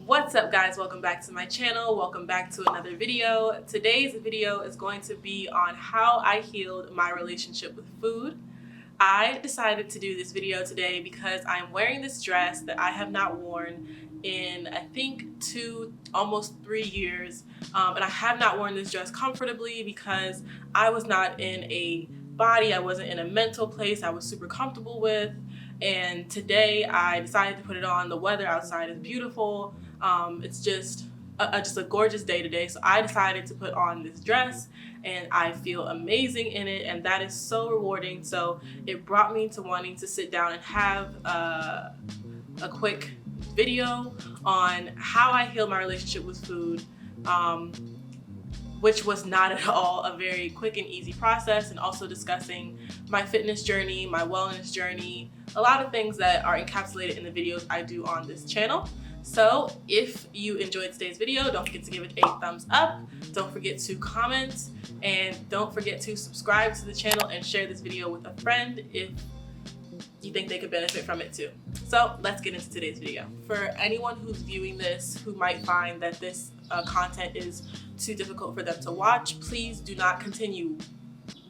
What's up, guys? Welcome back to my channel. Welcome back to another video. Today's video is going to be on how I healed my relationship with food. I decided to do this video today because I'm wearing this dress that I have not worn in I think almost 3 years, and I have not worn this dress comfortably because I was not in a body, I wasn't in a mental place I was super comfortable with. And today I decided to put it on. The weather outside is beautiful. It's just a gorgeous day today, so I decided to put on this dress and I feel amazing in it, and that is so rewarding. So it brought me to wanting to sit down and have a quick video on how I healed my relationship with food, which was not at all a very quick and easy process, and also discussing my fitness journey, my wellness journey, a lot of things that are encapsulated in the videos I do on this channel. So if you enjoyed today's video, don't forget to give it a thumbs up, don't forget to comment, and don't forget to subscribe to the channel and share this video with a friend if you think they could benefit from it too. So let's get into today's video. For anyone who's viewing this who might find that this content is too difficult for them to watch, please do not continue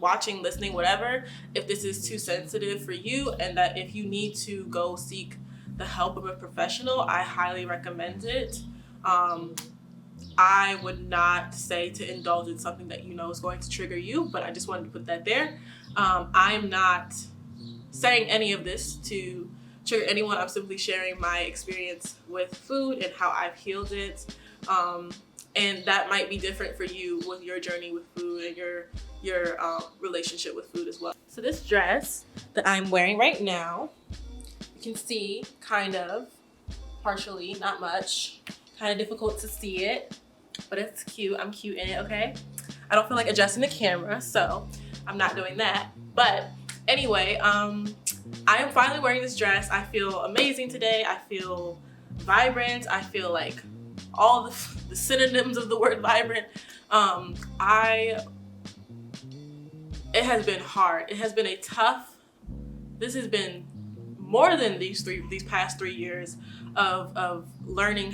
watching, listening, whatever, if this is too sensitive for you, and that if you need to go seek the help of a professional, I highly recommend it. I would not say to indulge in something that you know is going to trigger you, but I just wanted to put that there. I'm not saying any of this to trigger anyone. I'm simply sharing my experience with food and how I've healed it. And that might be different for you with your journey with food and your relationship with food as well. So this dress that I'm wearing right now, you can see kind of partially, not much, kind of difficult to see it, but it's cute. I'm cute in it, okay? I don't feel like adjusting the camera, so I'm not doing that. But anyway, I am finally wearing this dress. I feel amazing today. I feel vibrant. I feel like all the synonyms of the word vibrant. It has been hard. It has been this has been more than these past 3 years of relearning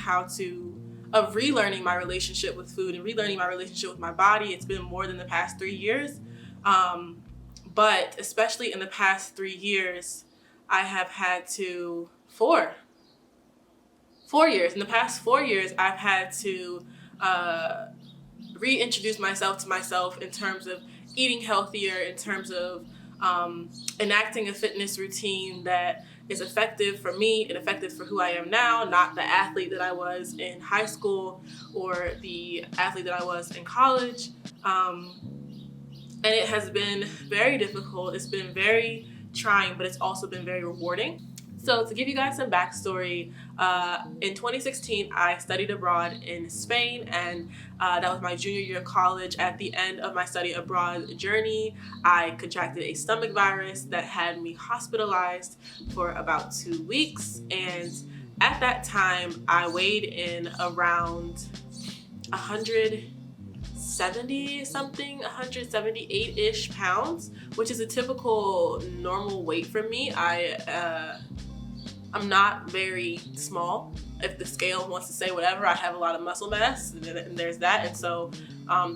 my relationship with food and relearning my relationship with my body. It's been more than the past 3 years. But especially in the past 3 years, I have had to, 4 years. In the past 4 years, I've had to reintroduce myself to myself in terms of eating healthier, in terms of enacting a fitness routine that is effective for me and effective for who I am now, not the athlete that I was in high school or the athlete that I was in college. And it has been very difficult. It's been very trying, but it's also been very rewarding. So to give you guys some backstory, in 2016, I studied abroad in Spain, and that was my junior year of college. At the end of my study abroad journey, I contracted a stomach virus that had me hospitalized for about 2 weeks. And at that time, I weighed in around 178-ish pounds, which is a typical normal weight for me. I'm not very small. If the scale wants to say whatever, I have a lot of muscle mass, and there's that, and so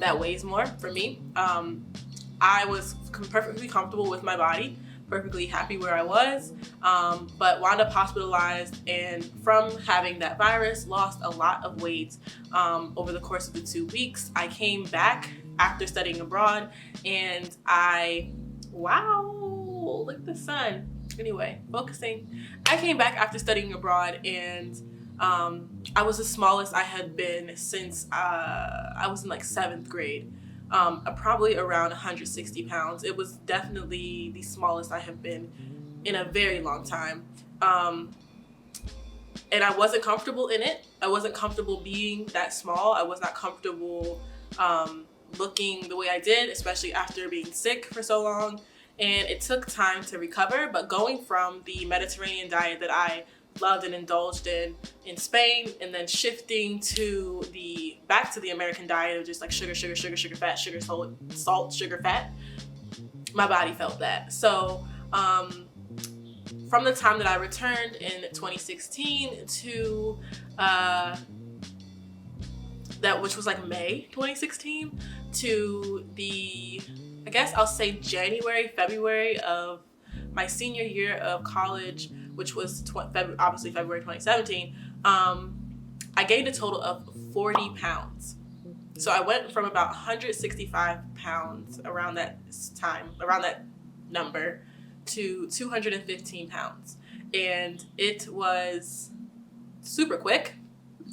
that weighs more for me. I was perfectly comfortable with my body, perfectly happy where I was, but wound up hospitalized, and from having that virus, lost a lot of weight over the course of the 2 weeks. I came back after studying abroad, and wow, look at the sun. Anyway, focusing. I came back after studying abroad, and I was the smallest I had been since I was in like 7th grade. Probably around 160 pounds. It was definitely the smallest I have been in a very long time. And I wasn't comfortable in it. I wasn't comfortable being that small. I was not comfortable looking the way I did, especially after being sick for so long. And it took time to recover, but going from the Mediterranean diet that I loved and indulged in Spain, and then shifting back to the American diet of just like sugar, fat, sugar, salt, sugar, fat, my body felt that. So from the time that I returned in 2016 to which was like May 2016 to the, I guess I'll say January, February of my senior year of college, which was obviously February 2017, I gained a total of 40 pounds. So I went from about 165 pounds around that number, to 215 pounds. And it was super quick.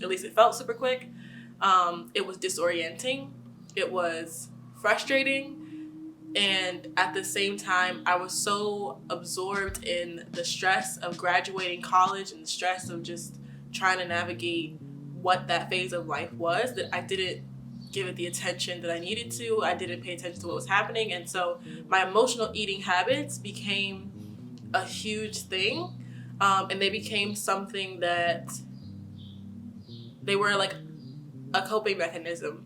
At least it felt super quick. It was disorienting. It was frustrating. And at the same time, I was so absorbed in the stress of graduating college and the stress of just trying to navigate what that phase of life was that I didn't give it the attention that I needed to. I didn't pay attention to what was happening. And so my emotional eating habits became a huge thing. And they became something that they were like a coping mechanism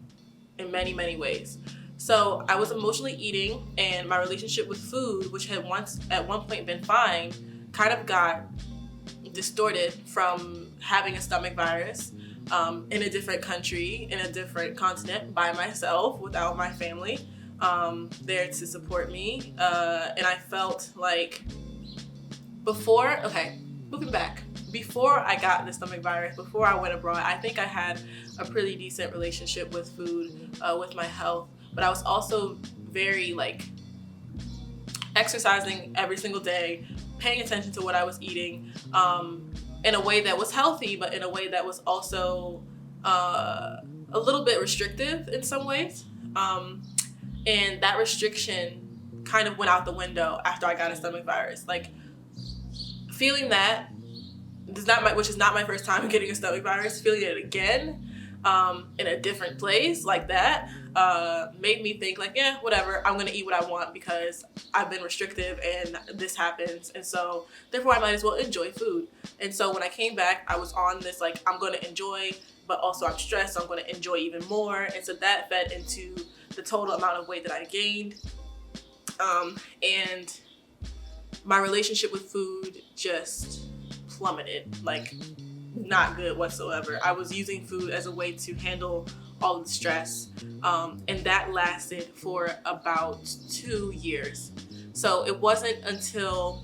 in many, many ways. So I was emotionally eating, and my relationship with food, which had at one point been fine, kind of got distorted from having a stomach virus in a different country, in a different continent, by myself, without my family there to support me. And I felt like before I got the stomach virus, before I went abroad, I think I had a pretty decent relationship with food, with my health. But I was also very exercising every single day, paying attention to what I was eating in a way that was healthy, but in a way that was also a little bit restrictive in some ways. And that restriction kind of went out the window after I got a stomach virus. Feeling that, which is not my first time getting a stomach virus, feeling it again in a different place like that made me think yeah, whatever, I'm gonna eat what I want because I've been restrictive and this happens, and so therefore I might as well enjoy food. And so when I came back, I was on this I'm gonna enjoy, but also I'm stressed, so I'm gonna enjoy even more. And so that fed into the total amount of weight that I gained, and my relationship with food just plummeted, not good whatsoever. I was using food as a way to handle all the stress, and that lasted for about 2 years. So it wasn't until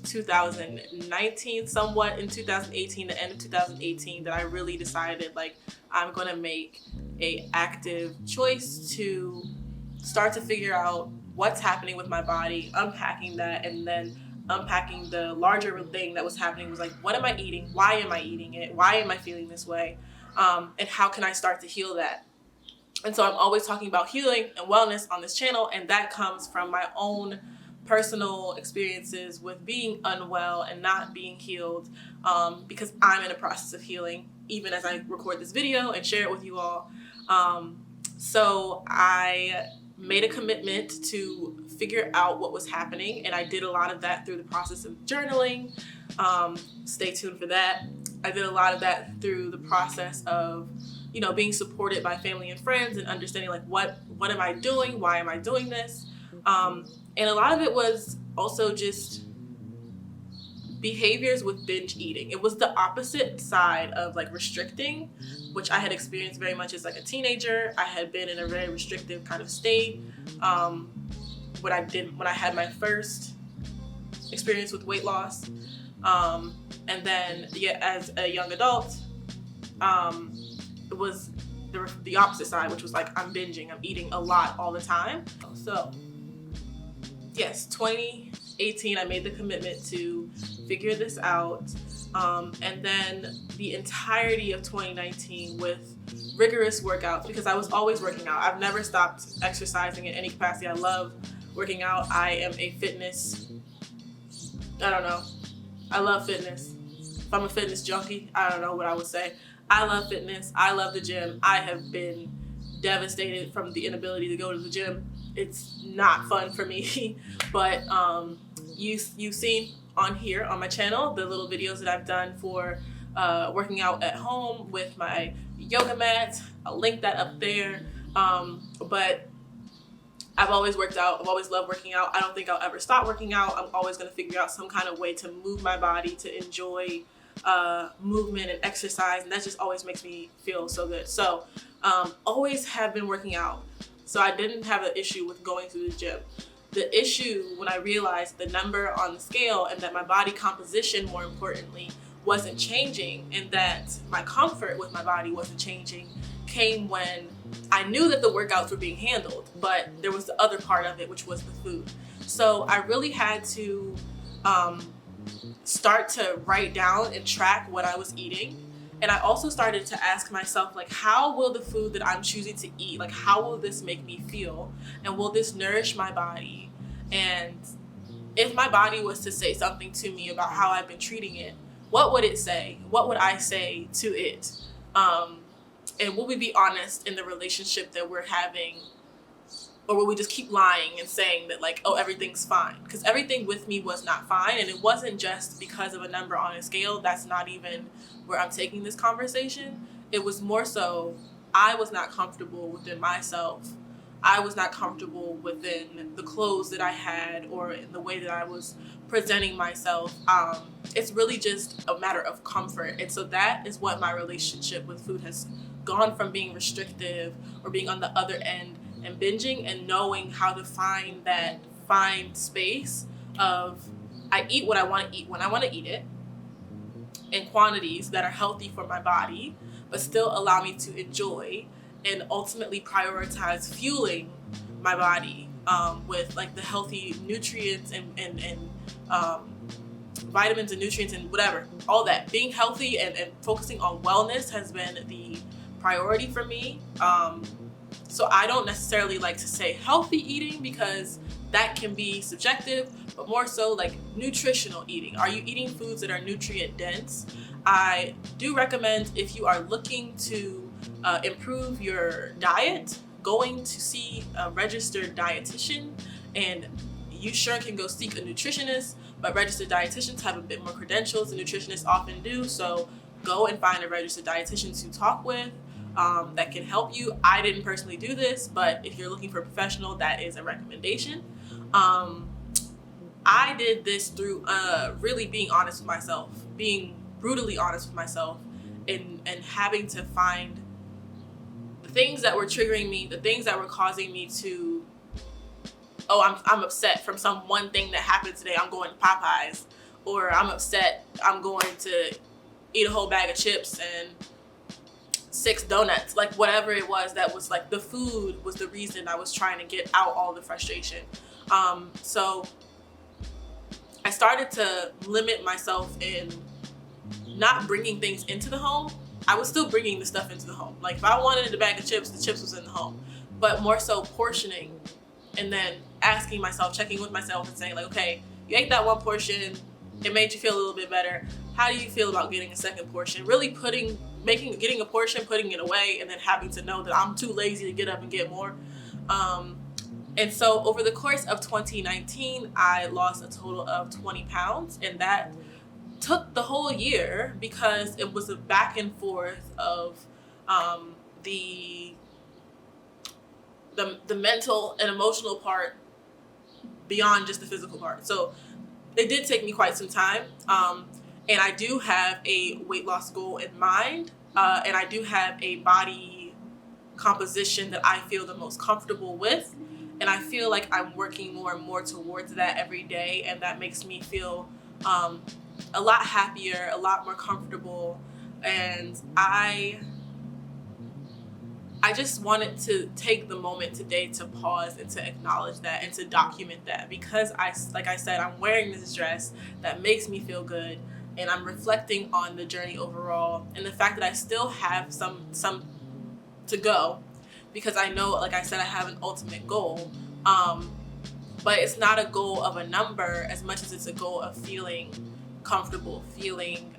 2019, somewhat in 2018, the end of 2018, that I really decided I'm gonna make a active choice to start to figure out what's happening with my body, unpacking that, and then unpacking the larger thing that was happening was what am I eating? Why am I eating it? Why am I feeling this way? And how can I start to heal that? And so I'm always talking about healing and wellness on this channel, and that comes from my own personal experiences with being unwell and not being healed, because I'm in a process of healing even as I record this video and share it with you all. So I made a commitment to figure out what was happening, and I did a lot of that through the process of journaling. Stay tuned for that. I did a lot of that through the process of being supported by family and friends and understanding what am I doing, why am I doing this, and a lot of it was also just behaviors with binge eating. It was the opposite side of restricting, which I had experienced very much as a teenager. I had been in a very restrictive kind of state when I had my first experience with weight loss, and then as a young adult, it was the opposite side, which was I'm binging, I'm eating a lot all the time. So yes, 2018 I made the commitment to figure this out, and then the entirety of 2019 with rigorous workouts, because I was always working out. I've never stopped exercising in any capacity. I love working out. I am a fitness, I love fitness. If I'm a fitness junkie, I don't know what I would say. I love fitness. I love the gym. I have been devastated from the inability to go to the gym. It's not fun for me, but you've seen on here on my channel the little videos that I've done for working out at home with my yoga mat. I'll link that up there. But I've always worked out. I've always loved working out. I don't think I'll ever stop working out. I'm always going to figure out some kind of way to move my body, to enjoy movement and exercise, and that just always makes me feel so good. So always have been working out. So I didn't have an issue with going to the gym. The issue when I realized the number on the scale and that my body composition, more importantly, wasn't changing, and that my comfort with my body wasn't changing, came when I knew that the workouts were being handled, but there was the other part of it, which was the food. So I really had to start to write down and track what I was eating. And I also started to ask myself, like, how will the food that I'm choosing to eat, like, how will this make me feel? And will this nourish my body? And if my body was to say something to me about how I've been treating it, what would it say? What would I say to it? And will we be honest in the relationship that we're having? Or will we just keep lying and saying that, like, oh, everything's fine? Because everything with me was not fine. And it wasn't just because of a number on a scale. That's not even where I'm taking this conversation. It was more so I was not comfortable within myself. I was not comfortable within the clothes that I had or in the way that I was presenting myself. It's really just a matter of comfort. And so that is what my relationship with food has gone from, being restrictive or being on the other end and binging, and knowing how to find that fine space of I eat what I want to eat when I want to eat it in quantities that are healthy for my body, but still allow me to enjoy and ultimately prioritize fueling my body with like the healthy nutrients and vitamins and nutrients and whatever, all that. Being healthy and focusing on wellness has been the priority for me. So I don't necessarily like to say healthy eating because that can be subjective, but more so like nutritional eating. Are you eating foods that are nutrient dense? I do recommend, if you are looking to improve your diet, going to see a registered dietitian, and you sure can go seek a nutritionist, but registered dietitians have a bit more credentials than nutritionists often do. So go and find a registered dietitian to talk with. That can help you. I didn't personally do this, but if you're looking for a professional, that is a recommendation. I did this through really being honest with myself, being brutally honest with myself, and having to find the things that were triggering me, the things that were causing me to, oh, I'm upset from some one thing that happened today. I'm going to Popeyes, or I'm upset. I'm going to eat a whole bag of chips and 6 donuts, like whatever it was. That was like the food was the reason I was trying to get out all the frustration. So I started to limit myself in not bringing things into the home. I was still bringing the stuff into the home. Like if I wanted a bag of chips, the chips was in the home, but more so portioning, and then asking myself, checking with myself and saying like, okay, you ate that one portion, it made you feel a little bit better. How do you feel about getting a second portion? Really getting a portion, putting it away, and then having to know that I'm too lazy to get up and get more. And so over the course of 2019, I lost a total of 20 pounds, and that took the whole year because it was a back and forth of the mental and emotional part beyond just the physical part. So it did take me quite some time. And I do have a weight loss goal in mind. And I do have a body composition that I feel the most comfortable with. And I feel like I'm working more and more towards that every day. And that makes me feel a lot happier, a lot more comfortable. And I just wanted to take the moment today to pause and to acknowledge that and to document that, because like I said, I'm wearing this dress that makes me feel good, and I'm reflecting on the journey overall and the fact that I still have some to go, because I know, like I said, I have an ultimate goal, but it's not a goal of a number as much as it's a goal of feeling comfortable, feeling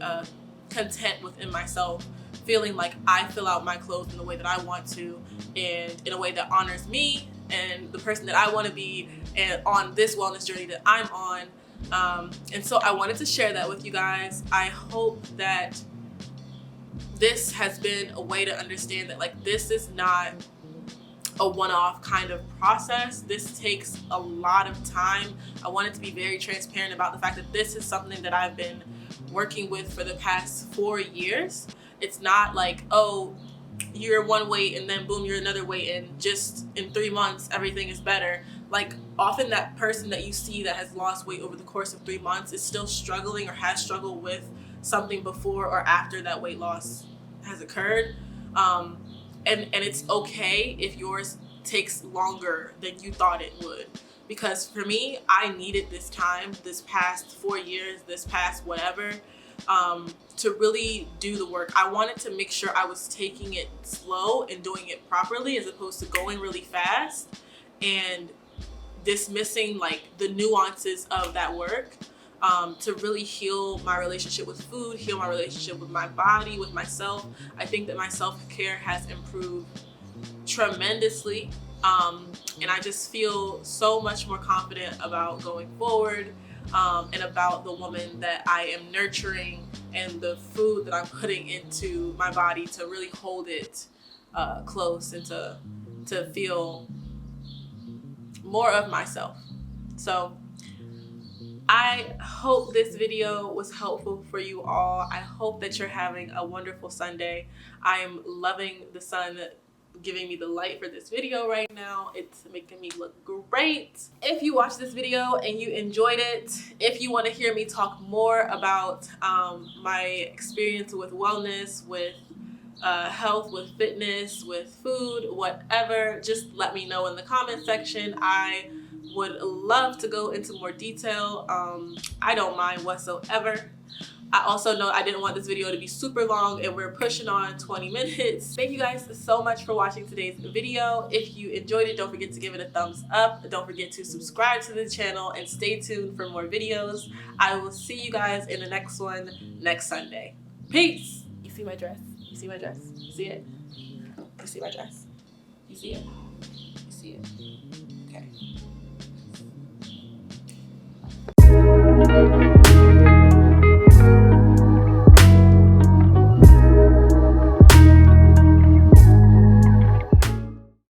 content within myself, feeling like I fill out my clothes in the way that I want to, and in a way that honors me and the person that I want to be, and on this wellness journey that I'm on. And so I wanted to share that with you guys. I hope that this has been a way to understand that, like, this is not a one-off kind of process. This takes a lot of time. I wanted to be very transparent about the fact that this is something that I've been working with for the past 4 years. It's not like, oh, you're one weight and then boom, you're another weight, and just in 3 months everything is better. Like, often that person that you see that has lost weight over the course of 3 months is still struggling or has struggled with something before or after that weight loss has occurred. And it's okay if yours takes longer than you thought it would. Because for me, I needed this time, this past 4 years, this past whatever, to really do the work. I wanted to make sure I was taking it slow and doing it properly, as opposed to going really fast and dismissing like the nuances of that work, to really heal my relationship with food, heal my relationship with my body, with myself. I think that my self-care has improved tremendously. And I just feel so much more confident about going forward, and about the woman that I am nurturing and the food that I'm putting into my body to really hold it close and to feel more of myself. So I hope this video was helpful for you all. I hope that you're having a wonderful Sunday. I am loving the sun giving me the light for this video right now. It's making me look great. If you watched this video and you enjoyed it, if you want to hear me talk more about my experience with wellness, with health, with fitness, with food, whatever, just let me know in the comment section. I would love to go into more detail. I don't mind whatsoever. I also know I didn't want this video to be super long, and we're pushing on 20 minutes. Thank you guys so much for watching today's video. If you enjoyed it, don't forget to give it a thumbs up. Don't forget to subscribe to the channel and stay tuned for more videos. I will see you guys in the next one next Sunday. Peace. You see my dress? You see my dress? You see it? You see my dress? You see it? You see it? Okay.